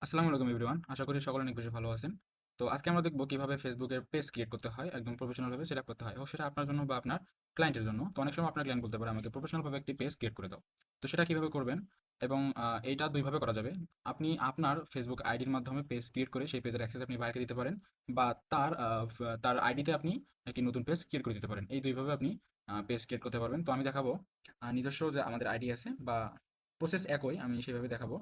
আসসালামু আলাইকুম এভরিওয়ান, আশা করি সকলে অনেক বেশি ভালো আছেন। তো আজকে আমরা দেখবো কিভাবে ফেসবুকের পেজ ক্রিয়েট করতে হয়, একদম প্রফেশনাল ভাবে সেট আপ করতে হয়, ও সেটা আপনার জন্য বা আপনার ক্লায়েন্টের জন্য। তো অনেক সময় আপনার ক্লায়েন্ট বলতে পারে আমাকে প্রফেশনাল ভাবে একটি পেজ ক্রিয়েট করে দাও। তো সেটা কিভাবে করবেন, এবং এইটা দুইভাবে করা যাবে। আপনি আপনার ফেসবুক আইডির মাধ্যমে পেজ ক্রিয়েট করে সেই পেজের অ্যাক্সেস আপনি বাইরে দিতে পারেন, বা তার আইডিতে আপনি একটি নতুন পেজ ক্রিয়েট করে দিতে পারেন। এই দুইভাবে আপনি পেজ ক্রিয়েট করতে পারবেন। তো আমি দেখাবো নিজস্ব যে আমাদের আইডি আছে, বা প্রসেস একই, আমি সেভাবে দেখাবো।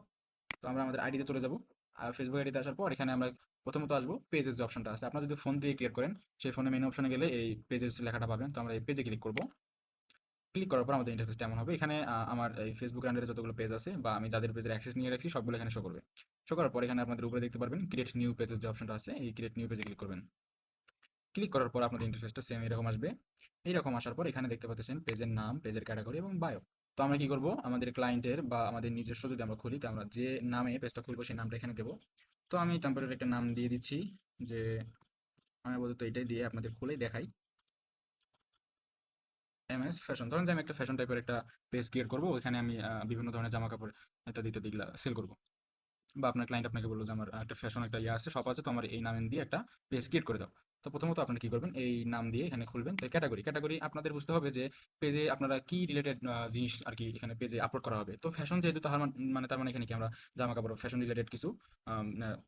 তো আমরা আমাদের আইডিতে চলে যাব। আর ফেসবুক আইডিতে আসার পর এখানে আমরা প্রথমত আসবো পেজেস যে অপশনটা আছে। আপনারা যদি ফোন দিয়ে ক্লিক করেন, সেই ফোনে মেনু অপশনে গেলে এই পেজেস লেখাটা পাবেন। তো আমরা এই পেজে ক্লিক করব। ক্লিক করার পর আমাদের ইন্টারফেসটা এমন হবে। এখানে আমার এই ফেসবুক আন্ডারে যতগুলো পেজ আছে, বা আমি যাদের পেজের অ্যাক্সেস নিয়ে রাখছি, সবগুলো এখানে শো করবে। শো করার পর এখানে আপনাদের উপরে দেখতে পারবেন ক্রিয়েট নিউ পেজেস যে অপশনটা আছে, এই ক্রিয়েট নিউ পেজে ক্লিক করবেন। ক্লিক করার পর আপনাদের ইন্টারফেসটা সেম এরকম আসবে। এইরকম আসার পর এখানে দেখতে পাচ্ছেন পেজের নাম, পেজের ক্যাটাগরি এবং বায়ো। তো আমরা কি করব, আমাদের ক্লায়েন্টের বা আমাদের নিজস্ব যদি আমরা খুলি, তো আমরা যে নামে পেজটা খুলবো সেই নামটা এখানে দেবো। তো আমি টেম্পোরারি একটা নাম দিয়ে দিচ্ছি, যে আমি আপাতত এটাই দিয়ে আপনাদের খুলেই দেখাই। এমএস ফ্যাশন, ধরেন যে আমি একটা ফ্যাশন টাইপের একটা পেজ ক্রিয়েট করবো, ওইখানে আমি বিভিন্ন ধরনের জামা কাপড় ইত্যাদি ইত্যাদি সেল করবো। বা আপনার ক্লায়েন্ট আপনাকে বললো যে আমার একটা ফ্যাশন একটা ইয়ে আছে, শপ আছে, তো আমার এই নাম দিয়ে একটা পেজ ক্রিয়েট করে দাও। তো প্রথমত আপনারা কি করবেন, এই নাম দিয়ে এখানে খুলবেন। তো ক্যাটাগরি ক্যাটাগরি আপনাদের বুঝতে হবে যে পেজে আপনারা কি রিলেটেড জিনিস আর কি এখানে পেজে আপলোড করা হবে। তো ফ্যাশন যেহেতু, তার মানে এখানে কি আমরা জামা কাপড় ফ্যাশন রিলেটেড কিছু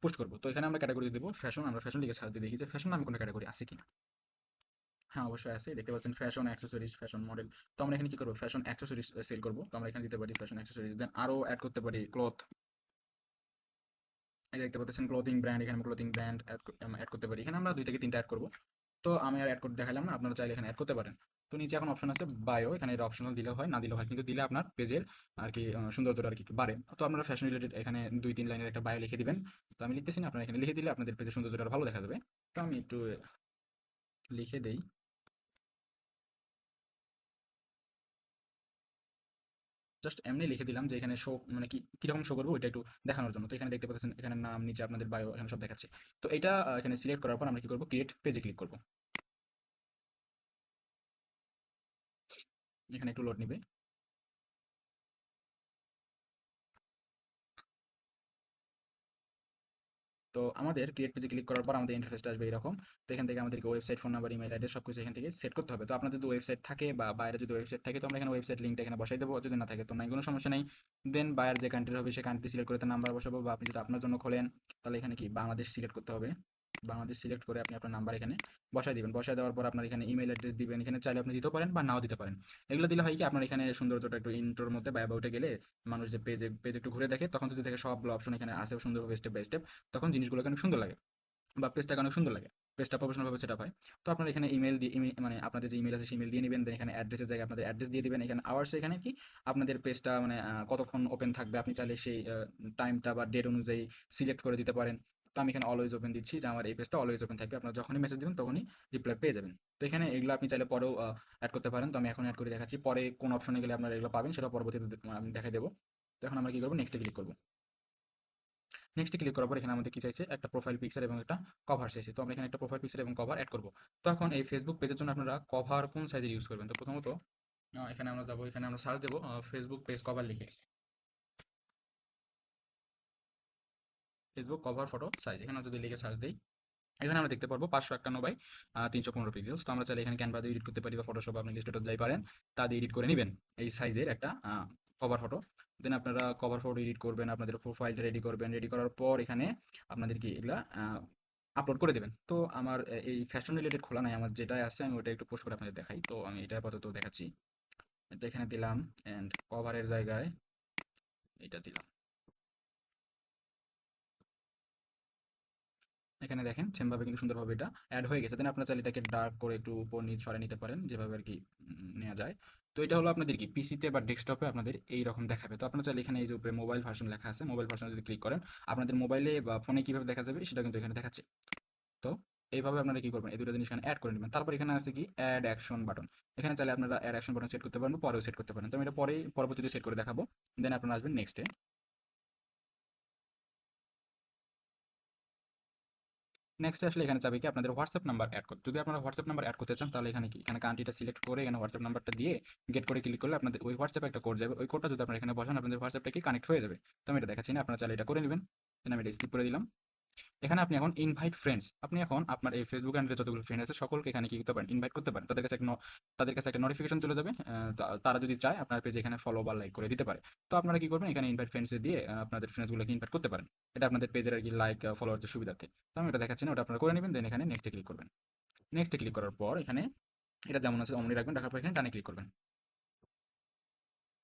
পোস্ট করবো। তো এখানে আমরা ক্যাটাগরি দেবো ফ্যাশন। আমরা ফ্যাশন লিখে সার্চ দিয়ে দেখি যে ফ্যাশন নামে কোনো ক্যাটাগরি আছে কিনা। হ্যাঁ, অবশ্যই আছে, দেখতে পাচ্ছেন ফ্যাশন অ্যাক্সেসরিজ, ফ্যাশন মডেল। তো আমরা এখানে কি করবো, ফ্যাশন অ্যাক্সেসরিজ সেল করবো। তো আমরা এখানে দিতে পারি ফ্যাশন অ্যাক্সেসরিজ, দেন আরো অ্যাড করতে পারি ক্লথ। এই দেখতে পাচ্ছেন ক্লোথিং ব্র্যান্ড, এখানে ক্লোথিং ব্র্যান্ড অ্যাড করতে পারি। এখানে আমরা 2 থেকে 3টা অ্যাড করব। তো আমি আর অ্যাড করতে দেখালাম না, আপনারা চাইলে এখানে অ্যাড করতে পারেন। তো নিচে এখন অপশন আছে বায়ো, এখানে এটা অপশনাল, দিলেও হয় না দিলেও হয়, কিন্তু দিলে আপনার পেজের আর কি সৌন্দর্যটা আর কি একটু বাড়ে। তো আপনারা ফ্যাশন রিলেটেড এখানে 2-3 লাইনের একটা বায়ো লিখে দিবেন। তো আমি লিখতেছি না, আপনারা এখানে লিখে দিলে আপনাদের পেজের সৌন্দর্যটা আরো ভালো দেখা যাবে। তো আমি একটু লিখে দেই, জাস্ট এমনি লিখে দিলাম যে এখানে শো মানে কি কিরকম শো করবো ওইটা একটু দেখানোর জন্য। তো এখানে দেখতে পাচ্ছেন এখানে নাম, নিচে আপনাদের বায়ো, এখানে সব দেখাচ্ছে। তো এটা এখানে সিলেক্ট করার পর আমরা কি করবো, ক্রিয়েট পেজে ক্লিক করবো। এখানে একটু লোড নিবে। তো আমাদের ক্রিয়েট পেজে ক্লিক করার পর আমাদের ইন্টারফেসটা আসবে এরকম। তো এখান থেকে আমাদেরকে website, phone number, email address সবকিছু এখান থেকে সেট করতে হবে। তো আপনাদের যদি ওয়েবসাইট থাকে বা বাইরে যদি ওয়েবসাইট থাকে, তো আমরা এখানে ওয়েবসাইট লিঙ্কটা এখানে বসাই দেবো। যদি না থাকে তো নাই, কোনো সমস্যা নেই। দেন বায়ার যে কান্ট্রি হবে সেই কান্ট্রি সিলেক্ট করে তার নাম্বার বসাবো, বা আপনি যদি আপনার জন্য খোলেন তাহলে এখানে কি বাংলাদেশ সিলেক্ট করতে হবে। বাংলাদেশ সিলেক্ট করে আপনি আপনার নাম্বার এখানে বসাই দিবেন। বসাই দেওয়ার পর আপনার এখানে ইমেল অ্যাড্রেস দিবেন। এখানে চাইলে আপনি দিতেও পারেন বা নাও দিতে পারেন। এগুলো দিলে হয় কি, আপনার এখানে সৌন্দর্যটা একটু ইন্ট্রোর মধ্যে বা অ্যাবাউটে গেলে মানুষ যে পেজে পেজ একটু ঘুরে দেখে, তখন যদি দেখে সবগুলো অপশন এখানে আছে সুন্দরভাবে স্টেপ বাই স্টেপ, তখন জিনিসগুলো অনেক সুন্দর লাগে বা পেজটাকে অনেক সুন্দর লাগে। পেজটা প্রফেশনাল ভাবে সেটআপ হয়। তো আপনারা এখানে ইমেল দিয়ে মানে আপনাদের যে ইমেল আছে সেই ইমেল দিয়ে নেবেন। দেন এখানে অ্যাড্রেসের জায়গায় আপনাদের অ্যাড্রেস দিয়ে দিবেন। এখানে আওয়ার্স, এখানে কি আপনাদের পেজটা মানে কতক্ষণ ওপেন থাকবে আপনি চাইলে সেই টাইমটা বা ডেট অনুযায়ী সিলেক্ট করে দিতে পারেন। তো আমি এখানে অলওয়েজ ওপেন দিচ্ছি, যে আমার এই পেজটা অলওয়েজ ওপেন থাকবে, আপনারা যখনই মেসেজ দিবেন তখনই রিপ্লাই পেয়ে যাবেন। তো এখানে এগুলো আপনি চাইলে পরেও অ্যাড করতে পারেন। তো আমি এখন অ্যাড করে দেখাচ্ছি, পরে কোন অপশনে গেলে আপনারা এগুলো পাবেন সেটা পরবর্তীতে আমি দেখাই দেবো। তো এখন আমরা কি করবো, নেক্সটে ক্লিক করবো। নেক্সট ক্লিক করার পর এখানে আমাদের কি চাইছে, একটা প্রোফাইল পিকচার এবং একটা কভার চাইছে। তো আমরা এখানে একটা প্রোফাইল পিকচার এবং কভার অ্যাড করব। তো এখন এই ফেসবুক পেজের জন্য আপনারা কভার কোন সাইজের ইউজ করবেন। তো প্রথমত এখানে আমরা যাবো, এখানে আমরা সার্চ দেবো ফেসবুক পেজ কভার লিখে, ফেসবুক কভার ফটো সাইজ এখানে যদি লিখে সার্চ দিই, এখানে আমরা দেখতে পারবো 551 বাই 315 পিক্সেলস। তো আমরা চাইলে এখানে ক্যানভা দিয়ে এডিট করতে পারি, বা ফটোশপ আপনি ইলাস্ট্রেটর যাই পারেন তা দিয়ে এডিট করে নেবেন এই সাইজের একটা কভার ফটো। দেন আপনারা কভার ফটো এডিট করবেন, আপনাদের প্রোফাইলটা রেডি করবেন। রেডি করার পর এখানে আপনাদের কি এগুলা আপলোড করে দেবেন। তো আমার এই ফ্যাশন রিলেটেড খোলা নাই, আমার যেটা আছে আমি ওটা একটু পোস্ট করে আপনাদের দেখাই। তো আমি এটা আপাতত দেখাচ্ছি, এটা এখানে দিলাম, অ্যান্ড কভারের জায়গায় এটা দিলাম। এখানে দেখেন সেমভাবে কিন্তু সুন্দরভাবে এটা অ্যাড হয়ে গেছে। দেন আপনারা চাইলে এটাকে ডার্ক করে একটু উপর নিচ সরাই নিতে পারেন, যেভাবে আর কি নেওয়া যায়। তো এটা হলো আপনাদের কি পিসিতে বা ডেস্কটপে আপনাদের এই রকম দেখাবে। তো আপনারা চাইলে এখানে এই যে উপরে মোবাইল ভার্সন লেখা আছে, মোবাইল ভার্সন যদি ক্লিক করেন আপনাদের মোবাইলে বা ফোনে কিভাবে দেখা যাবে সেটা কিন্তু এখানে দেখাচ্ছে। তো এইভাবে আপনারা কি করবেন, এই দুটো জিনিস এখানে অ্যাড করে নেবেন। তারপর এখানে আছে কি অ্যাড অ্যাকশন বাটন। এখানে চাইলে আপনারা অ্যাড অ্যাকশন বাটন সেট করতে পারেন, পরেও সেট করতে পারেন। তো আমি এটা পরে পরবর্তীতে সেট করে দেখাবো। দেন আপনারা আসবেন নেক্সটে। নেক্সট আসলে এখানে চাবে কি আপনাদের হোয়াটসঅ্যাপ নাম্বার অ্যাড করতে। যদি আপনারা হোয়াটসঅ্যাপ নাম্বার অ্যাড করতে চান তাহলে এখানে কি এখানে কান্ট্রিটা সিলেক্ট করে এখানে হোয়াটসঅ্যাপ নাম্বারটা দিয়ে গেট করে ক্লিক করলে আপনাদের ওই হোয়াটসঅ্যাপে একটা কোড যাবে। ওই কোডটা যদি আপনারা এখানে বসান আপনাদের হোয়াটসঅ্যাপটা কি কানেক্ট হয়ে যাবে। তো আমি এটা দেখাচ্ছি না, আপনারা চাইলে এটা করে নেবেন। দেন আমি এটা স্কিপ করে দিলাম। এখানে আপনি এখন ইনভাইট ফ্রেন্ডস, আপনি এখন আপনার এই ফেসবুক আন্ডারে যতগুলো ফ্রেন্ড আছে সকলকে এখানে কি করতে পারেন, ইনভাইট করতে পারেন। তাদের কাছে একটা নোটিফিকেশন চলে যাবে, তারা যদি চায় আপনার পেজে এখানে ফলো বা লাইক করে দিতে পারে। তো আপনারা কি করবেন, এখানে ইনভাইট ফ্রেন্ডসে দিয়ে আপনাদের ফ্রেন্ডসগুলোকে ইনভাইট করতে পারেন। এটা আপনাদের পেজের আর কি লাইক ফলোয়ারদের সুবিধার্থে। তো আমি এটা দেখাচ্ছি না, ওটা আপনারা করে নেবেন। দেন এখানে নেক্সটে ক্লিক করবেন। নেক্সটে ক্লিক করার পর এখানে এটা যেমন আছে অমনি রাখবেন, রাখার পর এখানে ডানে ক্লিক করবেন।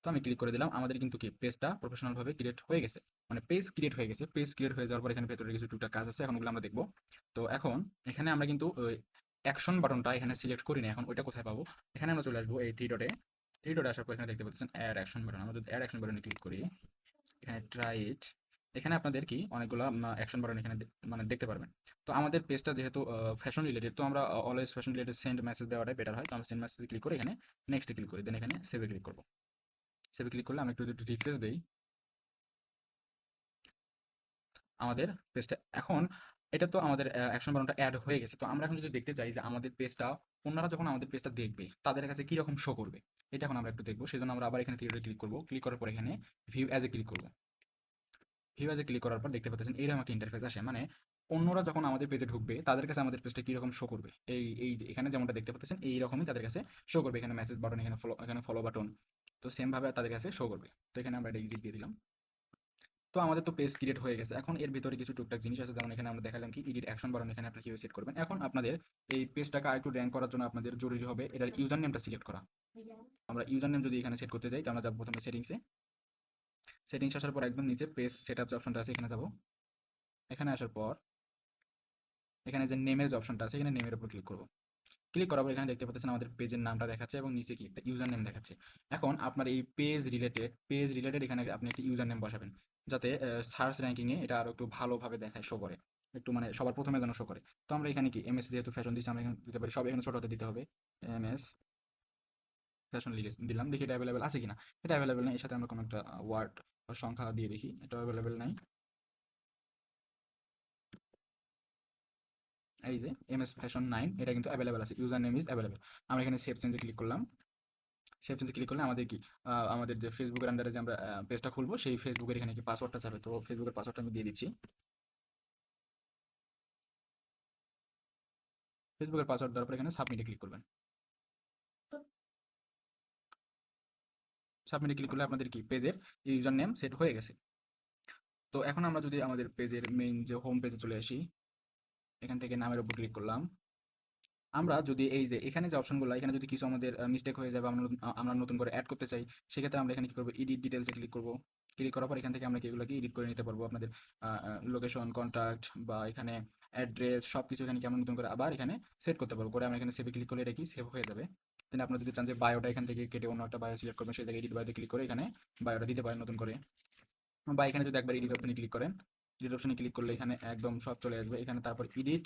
তো আমি ক্লিক করে দিলাম, আমাদের কিন্তু কি পেজটা প্রফেশনাল ভাবে ক্রিয়েট হয়ে গেছে, মানে পেজ ক্রিয়েট হয়ে গেছে। পেজ ক্রিয়েট হয়ে যাওয়ার পর এখানে ভেতরে কিছু টুকটাক কাজ আছে, এখন ওগুলো আমরা দেখবো। তো এখন এখানে আমরা কিন্তু অ্যাকশন বাটনটা এখানে সিলেক্ট করি না, এখন ওইটা কোথায় পাবো, এখানে আমরা চলে আসবো এই থ্রি ডটে আসার পর এখানে দেখতে পাচ্ছেন অ্যাড অ্যাকশন বাটন। আমরা যদি অ্যাড অ্যাকশন বাটনে ক্লিক করি, এখানে ট্রাই ইট, এখানে আপনাদের কি অনেকগুলো অ্যাকশন বাটন এখানে মানে দেখতে পারবেন। তো আমাদের পেজটা যেহেতু ফ্যাশন রিলেটেড, তো আমরা always fashion related send message দেওয়াটাই বেটার হয়। তো আমরা সেন্ড মেসেজ ক্লিক করে এখানে নেক্সট ক্লিক করি, দেন এখানে সেভে ক্লিক করবো। সেভে ক্লিক করলে আমি একটু যদি রিফ্রেশ দেই, আমাদের পেজটা এখন, এটা তো আমাদের অ্যাকশন বাটনটা অ্যাড হয়ে গেছে। তো আমরা এখন যদি দেখতে চাই যে আমাদের পেজটা অন্যরা যখন আমাদের পেজটা দেখবে তাদের কাছে কি রকম শো করবে, এটা এখন আমরা একটু দেখবো। সেজন্য আমরা আবার এখানে থ্রিডে ক্লিক করবো, ক্লিক করার পর এখানে ভিউ অ্যাজ এ ক্লিক করবো। ভিউ অ্যাজ এ ক্লিক করার পর দেখতে পাচ্ছেন এইরকম একটা ইন্টারফেস আসে, মানে অন্যরা যখন আমাদের পেজে ঢুকবে তাদের কাছে আমাদের পেজটা কি রকম শো করবে, এই যে এখানে যেমনটা দেখতে পাচ্ছেন এইরকমই তাদের কাছে শো করবে। এখানে মেসেজ বাটন, এখানে ফলো বাটন, তো সেম ভাবে তাদের কাছে শো করবে। তো এখানে আমরা এটা এক্সিট দিয়ে দিলাম। তো আমাদের তো পেজ ক্রিয়েট হয়ে গেছে। এখন এর ভিতরে কিছু টুকটাক জিনিস আছে, যেমন এখানে আমরা দেখালাম কি এডিট অ্যাকশন বাটন, এখানে আপনারা কিভাবে সেট করবেন। এখন আপনাদের এই পেজটাকে আরেকটু র্যাঙ্ক করার জন্য আপনাদের জরুরি হবে এটার ইউজার নেমটা সিলেক্ট করা। আমরা ইউজার নেম যদি এখানে সেট করতে যাই, তো আমরা যাবো প্রথমে সেটিংসে। সেটিংস আসার পর একদম নিচে পেজ সেটআপ যে অপশনটা আছে এখানে যাব। এখানে আসার পর এখানে যে নেমের যে অপশনটা আছে এখানে নেমের উপর ক্লিক করব। ক্লিক করার পর এখানে দেখতে পাচ্ছেন আমাদের পেজের নামটা দেখাচ্ছে এবং নিচে কি একটা ইউজার নেম দেখাচ্ছে। এখন আপনার এই পেজ রিলেটেড এখানে আপনি একটা ইউজার নেম বসাবেন, যাতে সার্চ র্যাঙ্কিং এ এটা আরো একটু ভালোভাবে দেখায়, শো করে, একটু মানে সবার প্রথমে যেন শো করে। তো আমরা এখানে কি এমএস যেহেতু ফ্যাশন দিচ্ছি, আমরা এখানে দিতে পারি, সব এখানে ছোট হাতে দিতে হবে। এমএস ফ্যাশন দিলাম, দেখি এটা অ্যাভেলেবেল আছে কিনা। এটা অ্যাভেলেবেল নেই, এর সাথে আমরা কোনো একটা ওয়ার্ড বা সংখ্যা দিয়ে দেখি, এটা অ্যাভেলেবেল নাই। এই যে এমএস ফ্যাশন 9 এটা কিন্তু অ্যাভেলেবেল আছে, ইউজার নেম ইজ অ্যাভেলেবেল। আমরা এখানে সেভ চেঞ্জে ক্লিক করলাম। সেভ চেঞ্জে ক্লিক করলে আমাদের কি আমাদের যে ফেসবুকের আন্ডারে যে আমরা পেজটা খুলবো সেই ফেসবুকের এখানে কি পাসওয়ার্ডটা চাবে। তো ফেসবুকের পাসওয়ার্ডটা আমি দিয়ে দিচ্ছি। ফেসবুকের পাসওয়ার্ড দেওয়ার পর এখানে সাবমিটে ক্লিক করবেন। সাবমিটে ক্লিক করলে আপনাদের কি পেজের ইউজার নেম সেট হয়ে গেছে। তো এখন আমরা যদি আমাদের পেজের মেইন যে হোম পেজে চলে আসি, এখান থেকে নামের উপর ক্লিক করলাম। আমরা যদি এই যে এখানে যে অপশনগুলো, এখানে যদি কিছু আমাদের মিস্টেক হয়ে যায় বা আমরা নতুন করে অ্যাড করতে চাই, সেক্ষেত্রে আমরা এখানে কি করবো, এডিট ডিটেলসে ক্লিক করবো। ক্লিক করার পর এখান থেকে আমরা কি এগুলোকে এডিট করে নিতে পারবো, আপনাদের লোকেশন, কন্ট্যাক্ট বা এখানে অ্যাড্রেস সবকিছু এখানে কি আমরা নতুন করে আবার এখানে সেট করতে পারবো। করে আমরা এখানে সেভে ক্লিক করলে এটা কি সেভ হয়ে যাবে। দেন আপনারা যদি চান যে বায়োটা এখান থেকে কেটে অন্য একটা বায়ো সিলেক্ট করবেন, সেই জায়গায় এডিট বায়োতে ক্লিক করে এখানে বায়োটা দিতে পারেন নতুন করে। বা এখানে যদি একবার এডিট অপশনে ক্লিক করেন, এডিট অপশনে ক্লিক করলে এখানে একদম সব চলে আসবে। এখানে তারপর এডিট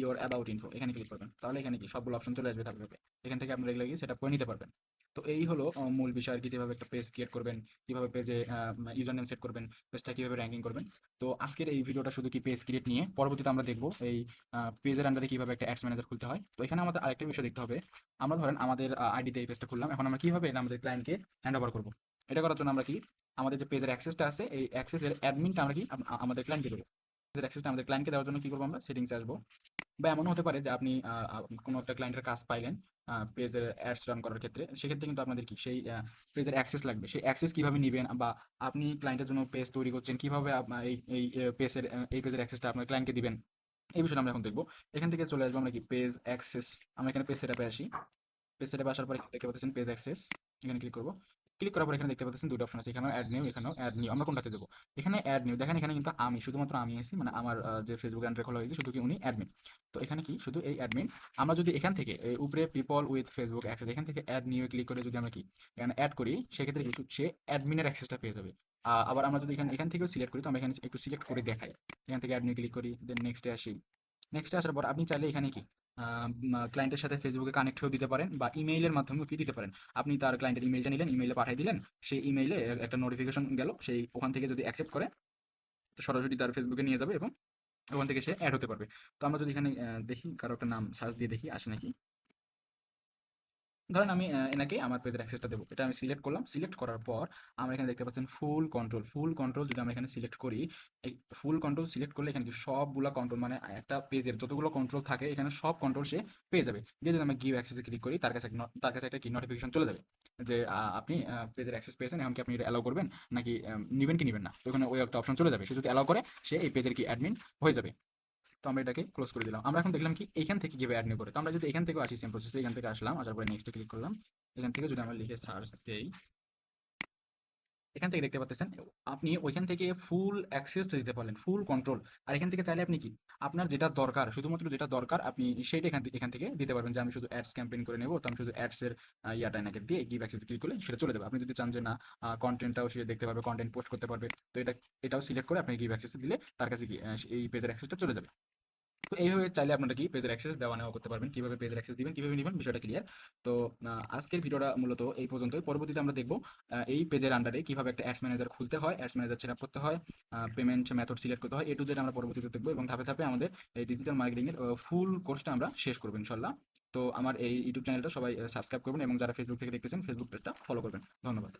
ইওর অ্যাবাউট ইনফো এখানে ক্লিক করবেন, তাহলে এখানে কি সবগুলো অপশন চলে আসবে তারপরে। এখান থেকে আপনারা এগুলো গিয়ে সেট আপ করে নিতে পারবেন। তো এই হলো মূল বিষয় আর কি, যেভাবে একটা পেজ ক্রিয়েট করবেন, কিভাবে পেজে ইউজার নেম সেট করবেন, পেজটা কিভাবে র্যাঙ্কিং করবেন। তো আজকের এই ভিডিওটা শুধু কি পেজ ক্রিয়েট নিয়ে, পরবর্তীতে আমরা দেখবো এই পেজের আন্ডারে কিভাবে একটা অ্যাডস ম্যানেজার খুলতে হয়। তো এখানে আমাদের আরেকটা বিষয় দেখতে হবে, আমরা ধরেন আমাদের আইডিতে এই পেজটা খুললাম, এখন আমরা কিভাবে এটা আমাদের ক্লায়েন্টকে হ্যান্ড ওভার করবো। এটা করার জন্য আমরা কি আমাদের যে পেজের অ্যাক্সেসটা আছে এই অ্যাক্সেসের অ্যাডমিনটা আমরা কি আমাদের ক্লায়েন্টকে দেবো। পেজের অ্যাক্সেসটা আমাদের ক্লায়েন্টকে দেওয়ার জন্য কি করবো, আমরা সেটিংসে আসবো। বা এমনও হতে পারে যে আপনি কোনো একটা ক্লায়েন্টের কাজ পাইলেন পেজের অ্যাডস রান করার ক্ষেত্রে, সেক্ষেত্রে কিন্তু আপনাদের কি সেই পেজের অ্যাক্সেস লাগবে। সেই অ্যাক্সেস কিভাবে নেবেন, বা আপনি ক্লায়েন্টের জন্য পেজ তৈরি করছেন কিভাবে এই এই পেজের অ্যাক্সেসটা আপনার ক্লায়েন্টকে দিবেন, এই বিষয়টা আমরা এখন দেখবো। এখান থেকে চলে আসবো আমরা কি পেজ অ্যাক্সেস, আমরা এখানে পেজ সেটআপে আসি। পেজ সেটআপে আসার পর এখানে দেখতে পাচ্ছেন পেজ অ্যাক্সেস, এখানে ক্লিক করব। ক্লিক করার পর এখানে দেখতে পাচ্ছেন দুটো অপশন আছে, এখানেও অ্যাড নিউ, এখানেও অ্যাড নিউ। আমরা কোনটাতে দেবো, এখানে অ্যাড নিউ। দেখেন এখানে কিন্তু আমি শুধুমাত্র আমি আছি, মানে আমার যে ফেসবুক অ্যান্ড্রে খোলা হয়েছে শুধু কি উনি অ্যাডমিন। তো এখানে কি শুধু এই অ্যাডমিন। আমরা যদি এখান থেকে এই উপরে পিপল উইথ ফেসবুক অ্যাক্সেস এখান থেকে অ্যাড নিউ ক্লিক করে যদি আমরা কি এখানে অ্যাড করি, সেক্ষেত্রে কিন্তু সে অ্যাডমিনের অ্যাক্সেসটা পেয়ে যাবে। আবার আমরা যদি এখান এখান থেকেও সিলেক্ট করি, তো আমরা এখানে একটু সিলেক্ট করে দেখাই। এখান থেকে অ্যাড নিউ ক্লিক করি, দেন নেক্সটে আসি। নেক্সটে আসার পর আপনি চাইলে এখানে কি ক্লায়েন্টের সাথে ফেসবুকে কানেক্ট হয়ে দিতে পারেন, বা ইমেইলের মাধ্যমেও কি দিতে পারেন। আপনি তার ক্লায়েন্টের ইমেইলটা নিলেন, ইমেইলে পাঠিয়ে দিলেন, সেই ইমেইলে একটা নোটিফিকেশন গেল, সেই ওখান থেকে যদি অ্যাকসেপ্ট করে তো সরাসরি তার ফেসবুকে নিয়ে যাবে এবং ওখান থেকে সে অ্যাড হতে পারবে। তো আমরা যদি এখানে দেখি কারো একটা নাম সার্চ দিয়ে দেখি আসে নাকি। ধরেন আমি এনাকে আমার পেজের অ্যাক্সেসটা দেবো। এটা আমি সিলেক্ট করলাম। সিলেক্ট করার পর আমরা এখানে দেখতে পাচ্ছেন ফুল কন্ট্রোল। ফুল কন্ট্রোল যদি আমরা এখানে সিলেক্ট করি, এই ফুল কন্ট্রোল সিলেক্ট করলে এখানে কিন্তু সবগুলা কন্ট্রোল মানে একটা পেজের যতগুলো কন্ট্রোল থাকে এখানে সব কন্ট্রোল সে পেয়ে যাবে। দিয়ে যদি আমরা গিভ অ্যাক্সেস এ ক্লিক করি তার কাছে একটা কি নোটিফিকেশন চলে যাবে যে আপনি পেজের অ্যাক্সেস পেয়েছেন, এখন কি আপনি এটা অ্যালাউ করবেন নাকি নিবেন কি নিবেন না। তো ওখানে ওই একটা অপশন চলে যাবে। সে যদি অ্যালাউ করে সে এই পেজের কি অ্যাডমিন হয়ে যাবে। তো আমরা এটাকে ক্লোজ করে দিলাম। আমরা এখন দেখলাম কি এইখান থেকে কিভাবে অ্যাড নিউ করে। তো আমরা যদি এখান থেকেও আসি সেম প্রসেসে, এখান থেকে আসলাম, আসার পরে নেক্সটে ক্লিক করলাম। এখান থেকে যদি আমরা লিখে সার্চ দেই, এখান থেকে দেখতে পাচ্ছেন আপনি ওইখান থেকে ফুল অ্যাক্সেস দিতে পারলেন, ফুল কন্ট্রোল। আর এখান থেকে চাইলে আপনি কি আপনার যেটা দরকার, শুধুমাত্র যেটা দরকার আপনি সেইটা এখান থেকে দিতে পারবেন। যে আমি শুধু অ্যাডস ক্যাম্পেইন করে নেব, তো আমি শুধু অ্যাডস এর ইয়াটা এনাকে দিয়ে গিভ অ্যাক্সেস ক্লিক করলে সেটা চলে যাবে। আপনি যদি চান যে না কন্টেন্টটাও সে দেখতে পারবে, কন্টেন্ট পোস্ট করতে পারবে, তো এটাও সিলেক্ট করে আপনি গিভ অ্যাক্সেস দিলে তার কাছে কি এই পেজের অ্যাক্সেসটা চলে যাবে। তো এইভাবে চাইলে আপনারা কি পেজের অ্যাক্সেস দেওয়া নেওয়া করতে পারবেন। কিভাবে পেজের অ্যাক্সেস দিবেন, কিভাবে নিবেন, বিষয়টা ক্লিয়ার। তো আজকের ভিডিওটা মূলত এই পর্যন্তই। পরবর্তীতে আমরা দেখব এই পেজের আন্ডারে কিভাবে একটা অ্যাডস ম্যানেজার খুলতে হয়, অ্যাডস ম্যানেজার সেট আপ করতে হয়, পেমেন্ট মেথড সিলেক্ট করতে হয়, A to Z আমরা পরবর্তীতে দেখবো এবং ধাপে ধাপে আমাদের এই ডিজিটাল মার্কেটিং এর ফুল কোর্সটা আমরা শেষ করবো ইনশাল্লাহ। তো আমার এই ইউটিউব চ্যানেলটা সবাই সাবস্ক্রাইব করবেন এবং যারা ফেসবুক থেকে দেখতেছেন ফেসবুক পেজটা ফলো করবেন। ধন্যবাদ।